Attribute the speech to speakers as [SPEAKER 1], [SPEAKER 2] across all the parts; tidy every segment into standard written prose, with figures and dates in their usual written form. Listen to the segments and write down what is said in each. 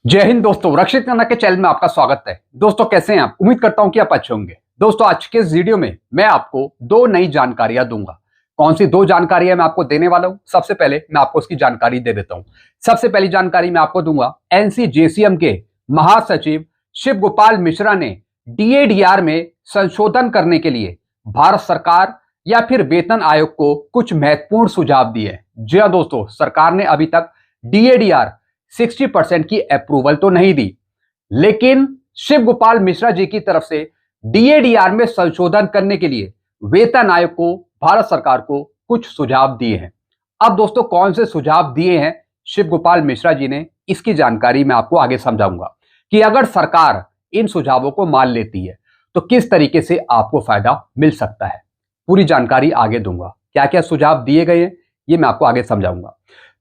[SPEAKER 1] जय हिंद दोस्तों, रक्षित खन्ना के चैनल में आपका स्वागत है। दोस्तों कैसे हैं आप? उम्मीद करता हूं कि आप अच्छे होंगे। दोस्तों आज के इस वीडियो में मैं आपको दो नई जानकारियां दूंगा। कौन सी दो जानकारियां मैं आपको देने वाला हूं? सबसे पहले मैं आपको उसकी जानकारी दे देता हूं। सबसे पहली जानकारी मैं आपको दूंगा, एनसीजेसीएम के महासचिव शिव गोपाल मिश्रा ने डीएडीआर में संशोधन करने के लिए भारत सरकार या फिर वेतन आयोग को कुछ महत्वपूर्ण सुझाव दिए। जी हां दोस्तों, सरकार ने अभी तक डीएडीआर 60% की अप्रूवल तो नहीं दी, लेकिन शिव गोपाल मिश्रा जी की तरफ से डीएडीआर में संशोधन करने के लिए वेतन आयोग को, भारत सरकार को कुछ सुझाव दिए हैं। अब दोस्तों कौन से सुझाव दिए हैं शिव गोपाल मिश्रा जी ने, इसकी जानकारी मैं आपको आगे समझाऊंगा कि अगर सरकार इन सुझावों को मान लेती है तो किस तरीके से आपको फायदा मिल सकता है। पूरी जानकारी आगे दूंगा, क्या क्या सुझाव दिए गए हैं ये मैं आपको आगे समझाऊंगा।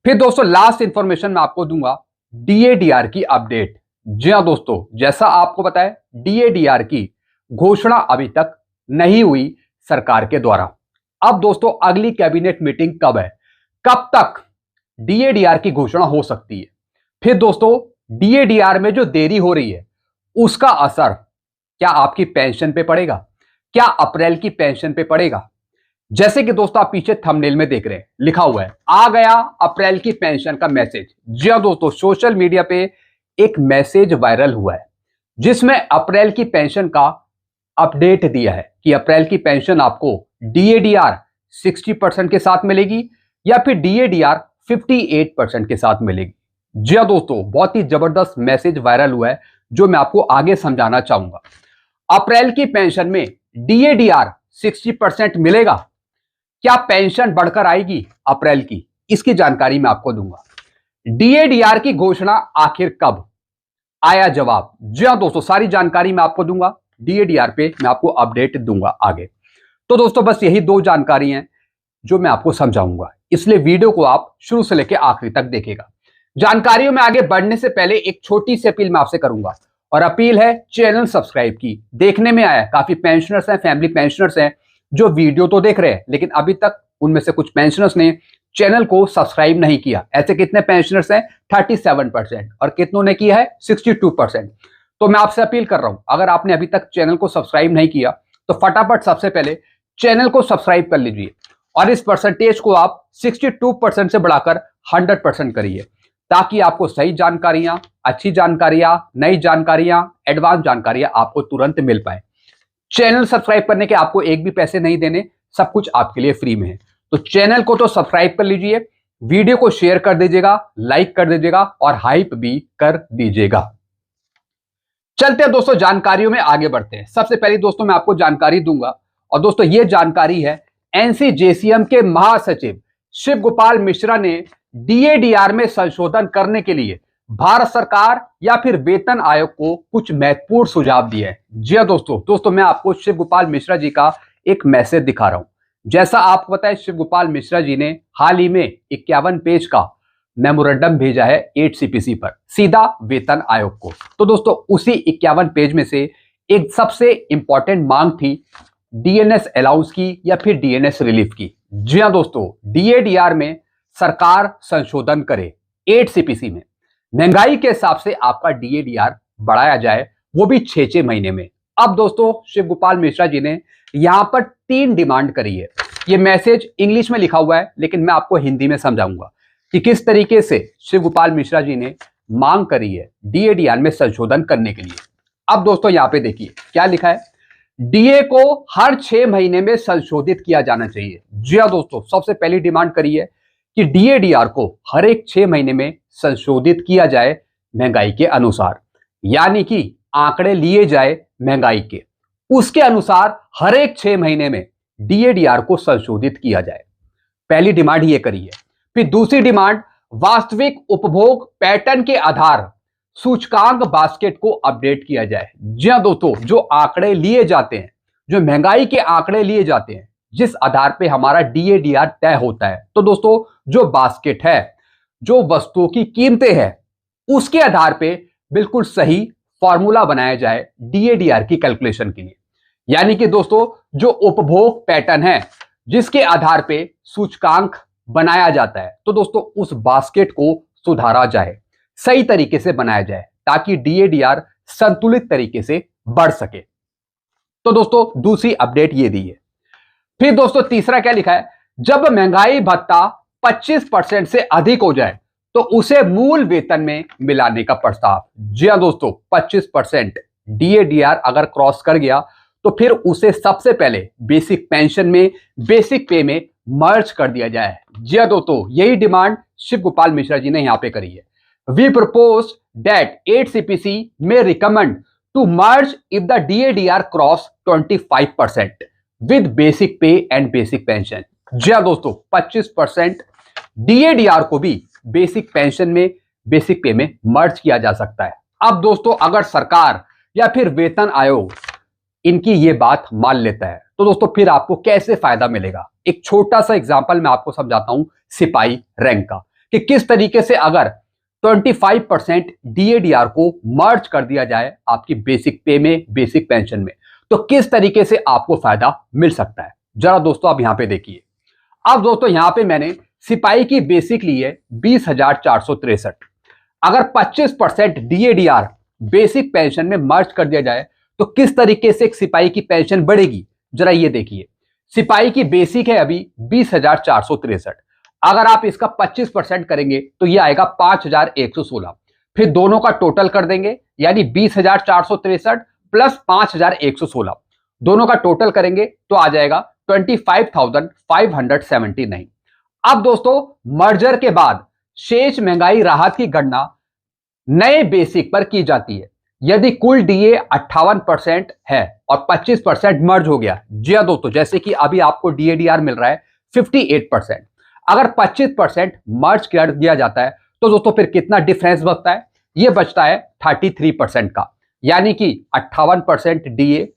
[SPEAKER 1] फिर दोस्तों लास्ट इंफॉर्मेशन मैं आपको दूंगा डीएडीआर की अपडेट। जी हां दोस्तों, जैसा आपको पता है डीएडीआर की घोषणा अभी तक नहीं हुई सरकार के द्वारा। अब दोस्तों अगली कैबिनेट मीटिंग कब है, कब तक डीएडीआर की घोषणा हो सकती है? फिर दोस्तों डीएडीआर में जो देरी हो रही है उसका असर क्या आपकी पेंशन पे पड़ेगा? क्या अप्रैल की पेंशन पे पड़ेगा? जैसे कि दोस्तों आप पीछे थंबनेल में देख रहे हैं, लिखा हुआ है आ गया अप्रैल की पेंशन का मैसेज। जी हां दोस्तों, सोशल मीडिया पे एक मैसेज वायरल हुआ है जिसमें अप्रैल की पेंशन का अपडेट दिया है कि अप्रैल की पेंशन आपको डीएडीआर 60% के साथ मिलेगी या फिर डीएडीआर 58% के साथ मिलेगी। जी हां दोस्तों, बहुत ही जबरदस्त मैसेज वायरल हुआ है जो मैं आपको आगे समझाना चाहूंगा। अप्रैल की पेंशन में डीएडीआर 60% मिलेगा, क्या पेंशन बढ़कर आएगी अप्रैल की, इसकी जानकारी मैं आपको दूंगा। डीएडीआर की घोषणा आखिर कब? आया जवाब। जी हां दोस्तों, सारी जानकारी मैं आपको दूंगा, डीएडीआर पे मैं आपको अपडेट दूंगा आगे। तो दोस्तों बस यही दो जानकारी हैं जो मैं आपको समझाऊंगा, इसलिए वीडियो को आप शुरू से लेकर आखिरी तक देखिएगा। जानकारियों में आगे बढ़ने से पहले एक छोटी सी अपील मैं आपसे करूंगा, और अपील है चैनल सब्सक्राइब की। देखने में आया काफी पेंशनर्स हैं, फैमिली पेंशनर्स हैं जो वीडियो तो देख रहे हैं, लेकिन अभी तक उनमें से कुछ पेंशनर्स ने चैनल को सब्सक्राइब नहीं किया। ऐसे कितने पेंशनर्स हैं? 37%, और कितनों ने किया है? 62%। तो मैं आपसे अपील कर रहा हूं, अगर आपने अभी तक चैनल को सब्सक्राइब नहीं किया तो फटाफट सबसे पहले चैनल को सब्सक्राइब कर लीजिए और इस परसेंटेज को आप 62% से बढ़ाकर 100% करिए, ताकि आपको सही जानकारियां, अच्छी जानकारियां, नई जानकारियां, एडवांस जानकारियां आपको तुरंत मिल पाए। चैनल सब्सक्राइब करने के आपको एक भी पैसे नहीं देने, सब कुछ आपके लिए फ्री में है। तो चैनल को तो सब्सक्राइब कर लीजिए, वीडियो को शेयर कर दीजिएगा, लाइक कर दीजिएगा और हाइप भी कर दीजिएगा। चलते हैं दोस्तों, जानकारियों में आगे बढ़ते हैं। सबसे पहले दोस्तों मैं आपको जानकारी दूंगा, और दोस्तों ये जानकारी है एनसीजेसीएम के महासचिव शिव गोपाल मिश्रा ने डीएडीआर में संशोधन करने के लिए भारत सरकार या फिर वेतन आयोग को कुछ महत्वपूर्ण सुझाव दिए हैं। जी हां दोस्तों मैं आपको शिव गोपाल मिश्रा जी का एक मैसेज दिखा रहा हूं। जैसा आपको पता है शिव गोपाल मिश्रा जी ने हाल ही में 51 पेज का मेमोरेंडम भेजा है 8CPC पर, सीधा वेतन आयोग को। तो दोस्तों उसी 51 पेज में से एक सबसे इंपॉर्टेंट मांग थी डीएनएस अलाउंस की या फिर डीएनएस रिलीफ की। जी हां दोस्तों, डीएडीआर में सरकार संशोधन करे 8CPC में, महंगाई के हिसाब से आपका डीएडीआर बढ़ाया जाए, वो भी 6 महीने में। अब दोस्तों शिव गोपाल मिश्रा जी ने यहां पर 3 डिमांड करी है। ये मैसेज इंग्लिश में लिखा हुआ है, लेकिन मैं आपको हिंदी में समझाऊंगा कि किस तरीके से शिव गोपाल मिश्रा जी ने मांग करी है डीएडीआर में संशोधन करने के लिए। अब दोस्तों यहां पे देखिए क्या लिखा है, डीए को हर 6 महीने में संशोधित किया जाना चाहिए। जी हां दोस्तों, सबसे पहली डिमांड करी है कि डीएडीआर को हर एक 6 महीने में संशोधित किया जाए महंगाई के अनुसार, यानी कि आंकड़े लिए जाए महंगाई के, उसके अनुसार हर एक 6 महीने में डीएडीआर को संशोधित किया जाए। पहली डिमांड ये करी है। फिर दूसरी डिमांड, वास्तविक उपभोग पैटर्न के आधार सूचकांक बास्केट को अपडेट किया जाए। जी हां दोस्तों, जो आंकड़े लिए जाते हैं, जो महंगाई के आंकड़े लिए जाते हैं, जिस आधार पे हमारा डीएडीआर तय होता है, तो दोस्तों जो बास्केट है, जो वस्तुओं की कीमतें हैं, उसके आधार पे बिल्कुल सही फॉर्मूला बनाया जाए डीएडीआर की कैलकुलेशन के लिए। यानी कि दोस्तों जो उपभोग पैटर्न है जिसके आधार पे सूचकांक बनाया जाता है, तो दोस्तों उस बास्केट को सुधारा जाए, सही तरीके से बनाया जाए, ताकि डीएडीआर संतुलित तरीके से बढ़ सके। तो दोस्तों दूसरी अपडेट ये दी है। फिर दोस्तों तीसरा क्या लिखा है, जब महंगाई भत्ता 25% से अधिक हो जाए तो उसे मूल वेतन में मिलाने का प्रस्ताव। जी हां दोस्तों, 25% डीएडीआर अगर क्रॉस कर गया तो फिर उसे सबसे पहले बेसिक पेंशन में, बेसिक पे में मर्ज कर दिया जाए। जी हां दोस्तों, यही डिमांड शिव गोपाल मिश्रा जी ने यहां पे करी है। We propose that 8 CPC may recommend to merge if the DADR cross 25% with basic pay and basic pension। जी हां दोस्तों, 25% डीएडीआर को भी बेसिक पेंशन में, बेसिक पे में मर्ज किया जा सकता है। अब दोस्तों अगर सरकार या फिर वेतन आयोग इनकी ये बात मान लेता है तो दोस्तों फिर आपको कैसे फायदा मिलेगा। एक छोटा सा एग्जांपल मैं आपको समझाता हूं सिपाही रैंक का, कि किस तरीके से अगर 25% डीएडीआर को मर्ज कर दिया जाए आपकी बेसिक पे में, बेसिक पेंशन में, तो किस तरीके से आपको फायदा मिल सकता है। जरा दोस्तों आप यहां पे देखिए। अब दोस्तों यहां पे मैंने सिपाही की बेसिक ली है 20,463। अगर 25% डीएडीआर बेसिक पेंशन में मर्ज कर दिया जाए तो किस तरीके से एक सिपाही की पेंशन बढ़ेगी, जरा ये देखिए। सिपाही की बेसिक है अभी 20,463, अगर आप इसका 25% करेंगे तो ये आएगा 5,116। फिर दोनों का टोटल कर देंगे, यानी 20,463 प्लस 5,116, दोनों का टोटल करेंगे तो आ जाएगा 25,579। अब दोस्तों मर्जर के बाद शेष महंगाई राहत की गणना नए बेसिक पर की जाती है। यदि कुल डीए 58% है और 25% मर्ज हो गया, जी हां दोस्तों, जैसे कि अभी आपको डीएडीआर मिल रहा है 58%, अगर 25% मर्ज कर दिया जाता है तो दोस्तों फिर कितना डिफरेंस बचता है, यह बचता है 33% का, यानी कि 58% डीए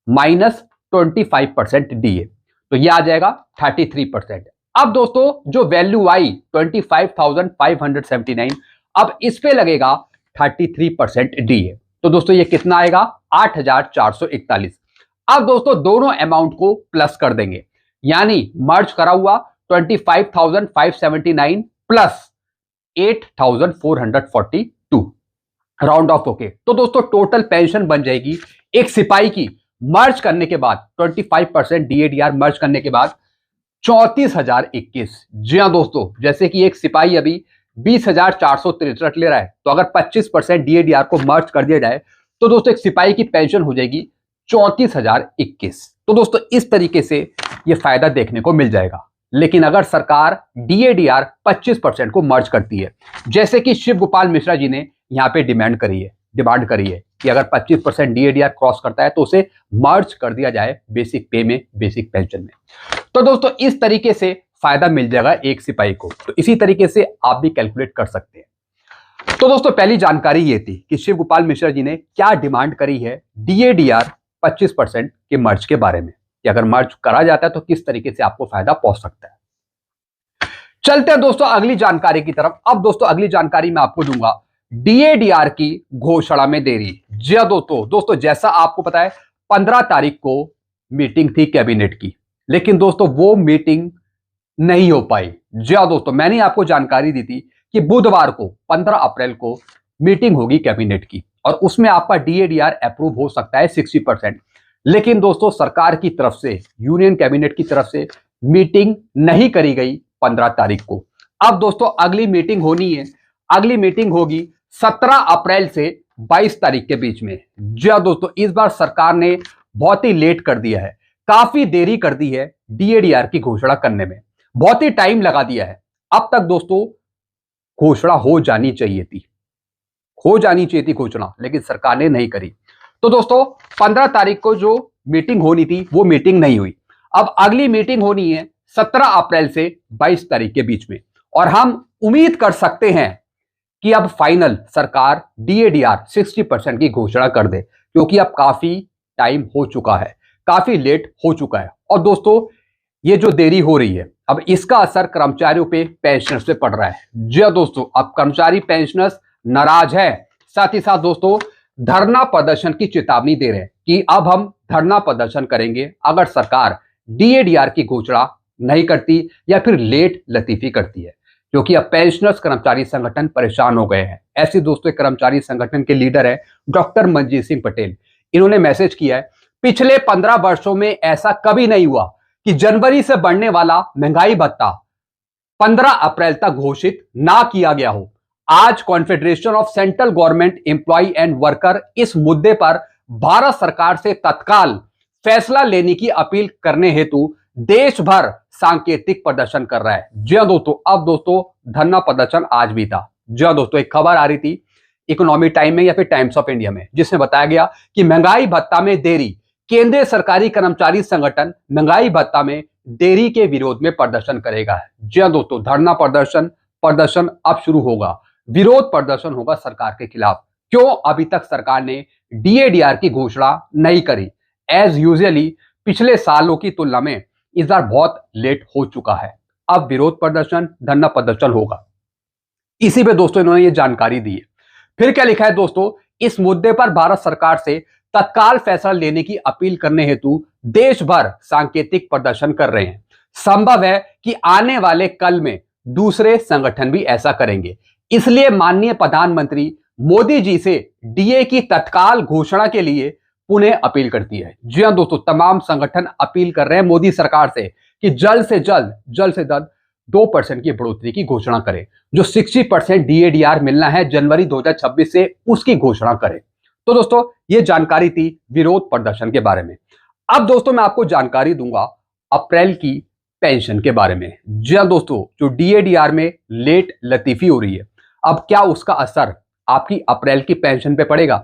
[SPEAKER 1] माइनस 25% डीए, तो यह आ जाएगा 33%। अब दोस्तों जो वैल्यू आई 25,579, अब इस पे लगेगा 33% डीए, तो दोस्तों ये कितना आएगा 8,441। अब दोस्तों दोनों अमाउंट को प्लस कर देंगे, यानी मर्ज करा हुआ 25,579 प्लस 8,442, राउंड ऑफ होके, तो दोस्तों टोटल पेंशन बन जाएगी एक सिपाही की मर्ज करने के बाद, 25% डीएडीआर मर्ज करने के बाद 34,021। जी हां दोस्तों, जैसे कि एक सिपाही अभी 20,463 ले रहा है, तो अगर 25% डीएडीआर को मर्ज कर दिया जाए तो दोस्तों एक सिपाही की पेंशन हो जाएगी 34,021। तो दोस्तों इस तरीके से यह फायदा देखने को मिल जाएगा। लेकिन अगर सरकार डीएडीआर 25% को मर्ज करती है, जैसे कि शिव गोपाल मिश्रा जी ने यहां पे डिमांड करी है कि अगर 25% डीएडीआर क्रॉस करता है तो उसे मर्ज कर दिया जाए बेसिक पे में, बेसिक पेंशन में, तो दोस्तों इस तरीके से फायदा मिल जाएगा एक सिपाही को। तो इसी तरीके से आप भी कैलकुलेट कर सकते हैं। तो दोस्तों पहली जानकारी ये थी कि शिव गोपाल मिश्रा जी ने क्या डिमांड करी है डीएडीआर 25% के मर्ज के बारे में, कि अगर मर्ज करा जाता है तो किस तरीके से आपको फायदा पहुंच सकता है। चलते हैं दोस्तों अगली जानकारी की तरफ। अब दोस्तों अगली जानकारी मैं आपको दूंगा डीएडीआर की घोषणा में देरी। जी हां दोस्तों जैसा आपको पता है 15 तारीख को मीटिंग थी कैबिनेट की, लेकिन दोस्तों वो मीटिंग नहीं हो पाई। जी हां दोस्तों, मैंने आपको जानकारी दी थी कि बुधवार को 15 अप्रैल को मीटिंग होगी कैबिनेट की और उसमें आपका डीएडीआर अप्रूव हो सकता है 60%, लेकिन दोस्तों सरकार की तरफ से, यूनियन कैबिनेट की तरफ से मीटिंग नहीं करी गई 15 तारीख को। अब दोस्तों अगली मीटिंग होनी है, अगली मीटिंग होगी 17 अप्रैल से 22 तारीख के बीच में। जी हां दोस्तों, इस बार सरकार ने बहुत ही लेट कर दिया है, काफी देरी कर दी है डीएडीआर की घोषणा करने में, बहुत ही टाइम लगा दिया है। अब तक दोस्तों घोषणा हो जानी चाहिए थी घोषणा, लेकिन सरकार ने नहीं करी। तो दोस्तों 15 तारीख को जो मीटिंग होनी थी वो मीटिंग नहीं हुई। अब अगली मीटिंग होनी है 17 अप्रैल से 22 तारीख के बीच में, और हम उम्मीद कर सकते हैं कि अब फाइनल सरकार डीएडीआर 60% की घोषणा कर दे, क्योंकि अब काफी टाइम हो चुका है, काफी लेट हो चुका है। और दोस्तों ये जो देरी हो रही है, अब इसका असर कर्मचारियों पे, पेंशनर्स पे पड़ रहा है। जी हां दोस्तों, अब कर्मचारी पेंशनर्स नाराज है, साथ ही साथ दोस्तों धरना प्रदर्शन की चेतावनी दे रहे हैं कि अब हम धरना प्रदर्शन करेंगे अगर सरकार डीएडीआर की घोषणा नहीं करती या फिर लेट लतीफी करती है। क्योंकि अब पेंशनर्स कर्मचारी संगठन परेशान हो गए हैं। ऐसे दोस्तों कर्मचारी संगठन के लीडर है डॉक्टर मनजीत सिंह पटेल। इन्होंने मैसेज किया है, पिछले 15 वर्षों में ऐसा कभी नहीं हुआ कि जनवरी से बढ़ने वाला महंगाई भत्ता 15 अप्रैल तक घोषित ना किया गया हो। आज confederation of central government employ and worker इस मुद्दे पर भारत सरकार से तत्काल फैसला लेने की अपील करने हेतु देश भर सांकेतिक प्रदर्शन कर रहा है। जी हां दोस्तों, अब दोस्तों धरना प्रदर्शन आज भी था। जी हां दोस्तों, एक खबर आ रही थी इकोनॉमी टाइम में या फिर टाइम्स ऑफ इंडिया में, जिसमें बताया गया कि महंगाई भत्ता में देरी, केंद्रीय सरकारी कर्मचारी संगठन महंगाई भत्ता में देरी के विरोध में प्रदर्शन करेगा। जी हां दोस्तों, धरना प्रदर्शन अब शुरू होगा। विरोध प्रदर्शन होगा सरकार के खिलाफ। क्यों अभी तक सरकार ने डीएडीआर की घोषणा नहीं करी? एज यूजुअली पिछले सालों की तुलना में इस बार बहुत लेट हो चुका है। अब विरोध प्रदर्शन, धरना प्रदर्शन होगा। इसी पे दोस्तों इन्होंने ये जानकारी दी है। फिर क्या लिखा है दोस्तों, इस मुद्दे पर भारत सरकार से तत्काल फैसला लेने की अपील करने हेतु देश भर सांकेतिक प्रदर्शन कर रहे हैं। संभव है कि आने वाले कल में दूसरे संगठन भी ऐसा करेंगे। इसलिए माननीय प्रधानमंत्री मोदी जी से डीए की तत्काल घोषणा के लिए पुनः अपील करती है। जी हां दोस्तों, तमाम संगठन अपील कर रहे हैं मोदी सरकार से कि जल्द से जल्द 2% की बढ़ोतरी की घोषणा करें। जो 60% डीएडीआर मिलना है जनवरी 2026 से, उसकी घोषणा करें। तो दोस्तों ये जानकारी थी विरोध प्रदर्शन के बारे में। अब दोस्तों मैं आपको जानकारी दूंगा अप्रैल की पेंशन के बारे में। जी हां दोस्तों, जो डीएडीआर में लेट लतीफी हो रही है, अब क्या उसका असर आपकी अप्रैल की पेंशन पे पड़ेगा?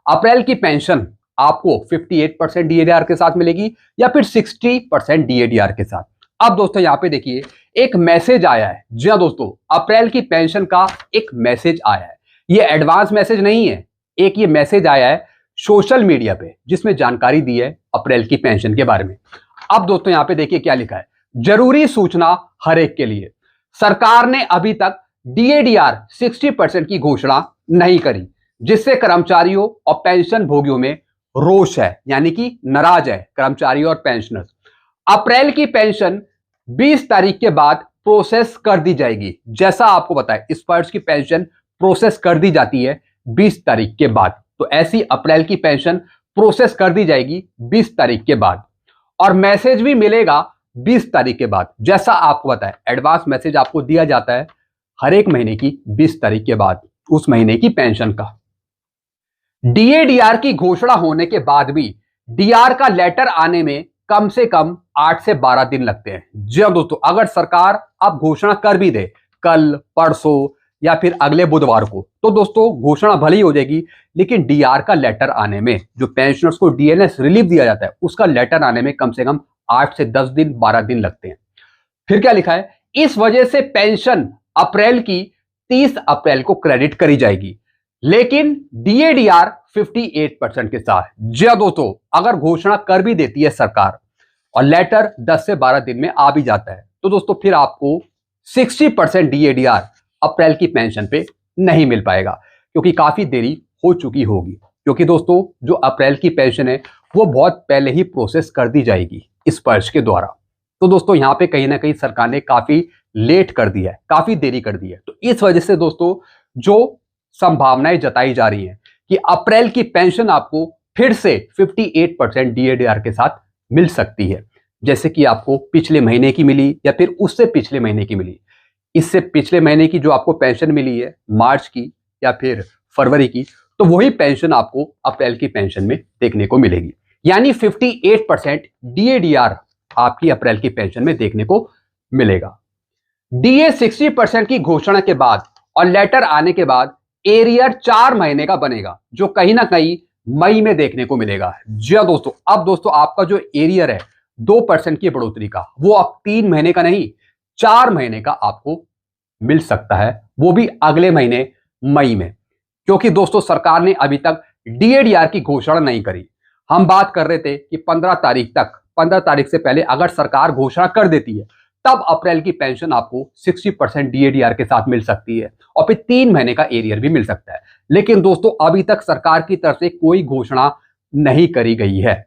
[SPEAKER 1] अप्रैल की पेंशन आपको 58% डीएडीआर के साथ मिलेगी या फिर 60% डीएडीआर के साथ? अब दोस्तों यहां पे देखिए एक मैसेज आया है। जी हां दोस्तों, अप्रैल की पेंशन का एक मैसेज आया है। ये एडवांस मैसेज नहीं है, एक ये मैसेज आया है सोशल मीडिया पे, जिसमें जानकारी दी है अप्रैल की पेंशन के बारे में। अब दोस्तों यहां पे देखिए क्या लिखा है, जरूरी सूचना हर एक के लिए। सरकार ने अभी तक डीएडीआर 60% की घोषणा नहीं करी, जिससे कर्मचारियों और पेंशन भोगियों में रोष है, यानी कि नाराज है कर्मचारी और पेंशनर्स। अप्रैल की पेंशन 20 तारीख के बाद प्रोसेस कर दी जाएगी। जैसा आपको बताया, इस वर्ष की पेंशन प्रोसेस कर दी जाती है 20 तारीख के बाद, तो ऐसी अप्रैल की पेंशन प्रोसेस कर दी जाएगी 20 तारीख के बाद, और मैसेज भी मिलेगा 20 तारीख के बाद। जैसा आपको बताया, एडवांस मैसेज आपको दिया जाता है हर एक महीने की 20 तारीख के बाद, उस महीने की पेंशन का। डीएडीआर की घोषणा होने के बाद भी डीआर का लेटर आने में कम से कम 8 से 12 दिन लगते हैं। जी हां दोस्तों, अगर सरकार अब घोषणा कर भी दे कल, परसों या फिर अगले बुधवार को, तो दोस्तों घोषणा भले ही हो जाएगी, लेकिन डीआर का लेटर आने में, जो पेंशनर्स को डीएनएस रिलीफ दिया जाता है, उसका लेटर आने में कम से कम 8 से 10 दिन, 12 दिन लगते हैं। फिर क्या लिखा है, इस वजह से पेंशन अप्रैल की 30 अप्रैल को क्रेडिट करी जाएगी, लेकिन डीएडीआर 58% के साथ। जी हां दोस्तों, अगर घोषणा कर भी देती है सरकार और लेटर 10 से 12 दिन में आ भी जाता है, तो दोस्तों फिर आपको 60% डीएडीआर अप्रैल की पेंशन पे नहीं मिल पाएगा, क्योंकि काफी देरी हो चुकी होगी। क्योंकि दोस्तों जो अप्रैल की पेंशन है वो बहुत पहले ही प्रोसेस कर दी जाएगी इस वर्ष के द्वारा। तो दोस्तों यहाँ पे कहीं ना कहीं सरकार ने काफी लेट कर दिया है, काफी देरी कर दी है। तो इस वजह से दोस्तों जो संभावनाएं जताई जा रही हैं कि अप्रैल की पेंशन आपको फिर से 58% डीएडीआर के साथ मिल सकती है, जैसे कि आपको पिछले महीने की मिली या फिर उससे पिछले महीने की मिली। इससे पिछले महीने की जो आपको पेंशन मिली है मार्च की या फिर फरवरी की, तो वही पेंशन आपको अप्रैल की पेंशन में देखने को मिलेगी। यानी 58% डीएडीआर आपकी अप्रैल की पेंशन में देखने को मिलेगा। डीए 60% की घोषणा के बाद और लेटर आने के बाद एरियर 4 महीने का बनेगा, जो कहीं ना कहीं मई में देखने को मिलेगा। जी हां दोस्तों, अब दोस्तों आपका जो एरियर है 2% की बढ़ोतरी का, वो अब 3 महीने का नहीं 4 महीने का आपको मिल सकता है, वो भी अगले महीने मई में। क्योंकि दोस्तों सरकार ने अभी तक डीएडीआर की घोषणा नहीं करी। हम बात कर रहे थे कि 15 तारीख से पहले अगर सरकार घोषणा कर देती है, तब अप्रैल की पेंशन आपको 60% डीएडीआर के साथ मिल सकती है और फिर 3 महीने का एरियर भी मिल सकता है। लेकिन दोस्तों अभी तक सरकार की तरफ से कोई घोषणा नहीं करी गई है।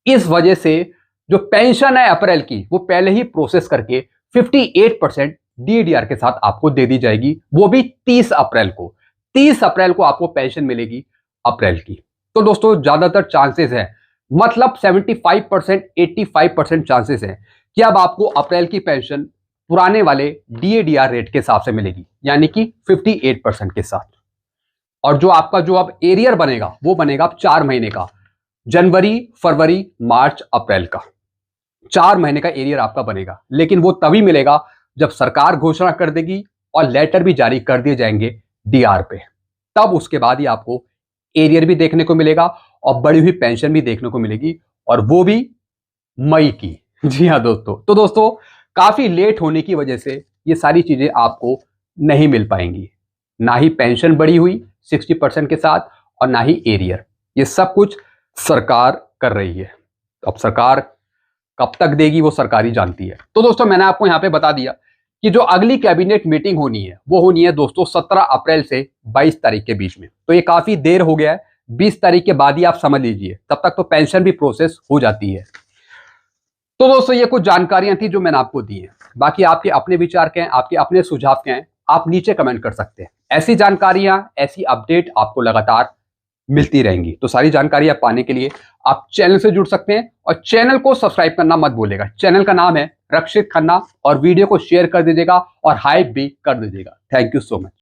[SPEAKER 1] इस वजह से जो पेंशन है अप्रैल की, वो पहले ही प्रोसेस करके 58% DADR के साथ आपको दे दी जाएगी, वो भी 30 अप्रैल को। 30 अप्रैल को आपको पेंशन मिलेगी अप्रैल की। तो दोस्तों ज्यादातर चांसेस है, मतलब 75% 85% चांसेस है कि अब आपको अप्रैल की पेंशन पुराने वाले DADR रेट के हिसाब से मिलेगी, यानी कि 58% के साथ। और जो आपका जो अब एरियर बनेगा वो बनेगा अब 4 महीने का, जनवरी फरवरी मार्च अप्रैल का 4 महीने का एरियर आपका बनेगा। लेकिन वो तभी मिलेगा जब सरकार घोषणा कर देगी और लेटर भी जारी कर दिए जाएंगे DR पे, तब उसके बाद ही आपको एरियर भी देखने को मिलेगा और बढ़ी हुई पेंशन भी देखने को मिलेगी, और वो भी मई की। जी हाँ दोस्तों, तो दोस्तों काफी लेट होने की वजह से ये सारी चीजें आपको नहीं मिल पाएंगी, ना ही पेंशन बढ़ी हुई 60% के साथ और ना ही एरियर। ये सब कुछ सरकार कर रही है। अब सरकार कब तक देगी वो सरकार ही जानती है। तो दोस्तों मैंने आपको यहाँ पे बता दिया कि जो अगली कैबिनेट मीटिंग होनी है वो होनी है दोस्तों 17 अप्रैल से 22 तारीख के बीच में। तो ये काफी देर हो गया है, 20 तारीख के बाद ही आप समझ लीजिए, तब तक तो पेंशन भी प्रोसेस हो जाती है। तो दोस्तों ये कुछ जानकारियां थी जो मैंने आपको दी है। बाकी आपके अपने विचार क्या हैं, आपके अपने सुझाव क्या हैं, आप नीचे कमेंट कर सकते हैं। ऐसी जानकारियां, ऐसी अपडेट आपको लगातार मिलती रहेंगी। तो सारी जानकारी आप पाने के लिए आप चैनल से जुड़ सकते हैं, और चैनल को सब्सक्राइब करना मत भूलिएगा। चैनल का नाम है रक्षित खन्ना, और वीडियो को शेयर कर दीजिएगा और हाइप भी कर दीजिएगा। Thank you so much.